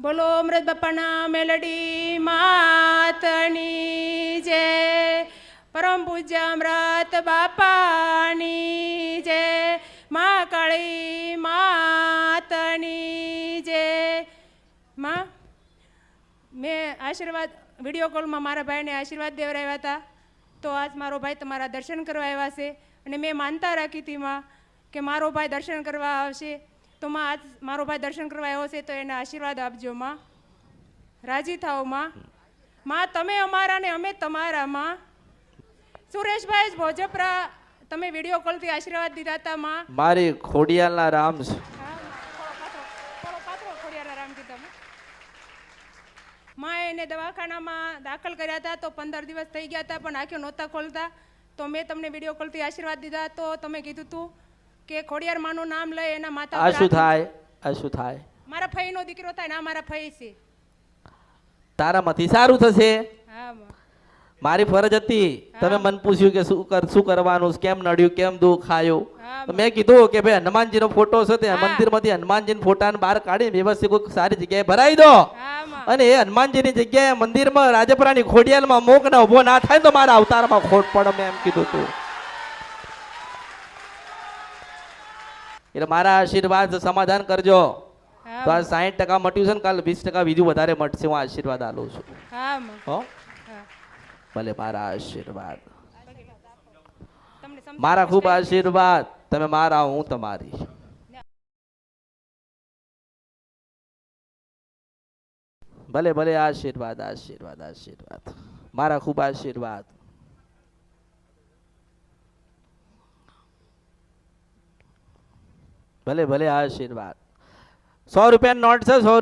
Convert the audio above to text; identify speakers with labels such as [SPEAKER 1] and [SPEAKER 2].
[SPEAKER 1] બોલો અમૃત બાપાના મેલડી માતની જય, પરમ પૂજ્ય અમૃત બાપાની જય, મા કાળી માતની જય. માં મેં આશીર્વાદ વિડીયો કોલમાં મારા ભાઈને આશીર્વાદ દેવરાવ્યા હતા, તો આજ મારો ભાઈ તમારા દર્શન કરવા આવ્યા છે અને મેં માનતા રાખી હતી માં કે મારો ભાઈ દર્શન કરવા આવશે, તો માં આજ મારો ભાઈ દર્શન કરવા આવ્યો છે તો એને આશીર્વાદ આપજો માં, રાજી થાઓ માં. માં તમે અમારા ને અમે તમારા માં. સુરેશભાઈ ભોજપરા તમે વિડીયો કોલથી આશીર્વાદ દીધા હતા માં.
[SPEAKER 2] મારી ખોડિયાલના રામ છે.
[SPEAKER 1] માં એને દવાખાનામાં દાખલ કર્યા હતા તો 15 દિવસ થઈ ગયા હતા પણ આંખો નહોતા ખોલતા, તો મેં તમને વિડીયો કોલથી આશીર્વાદ દીધા, તો તમે કીધું હતું કે ખોડિયાર માનું નામ લઈ એના માતા.
[SPEAKER 2] આ શું થાય? આ શું થાય?
[SPEAKER 1] મારા ફઈનો દીકરો થાય ના, મારા ફઈ છે.
[SPEAKER 2] તારામાંથી સારું થશે.
[SPEAKER 1] હા માં.
[SPEAKER 2] મારી ફરજ હતી, તમે મને પૂછ્યું કે શું કરવાનું, કેમ નડ્યું, કેમ દુઃખ આવ્યું, મેં કીધું કે ભાઈ હનુમાનજીનો ફોટો છે તે મંદિરમાંથી હનુમાનજીના ફોટાને બહાર કાઢી વ્યવસ્થિત કોઈ સારી જગ્યાએ ભરાઈ દો, અને એ હનુમાનજીની જગ્યાએ મંદિરમાં રાજપરાની ખોડિયાલમાં મોક ના ઉભો ના થાય તો મારા અવતારમાં ખોટ પડે, મેં એમ કીધું હતું. એટલે મારા આશીર્વાદ સમાધાન કરજો. તો આ 60% મટ્યું છે ને, કાલ 20% બીજું વધારે મટશે. હું આશીર્વાદ આલું છું. હો ભલે મારા આશીર્વાદ, મારા ખૂબ આશીર્વાદ. તમે મારા, હું તમારી. ભલે ભલે આશીર્વાદ આશીર્વાદ આશીર્વાદ, મારા ખૂબ આશીર્વાદ. ભલે ભલે આશીર્વાદ. 100 રૂપિયાની નોટ છે, 100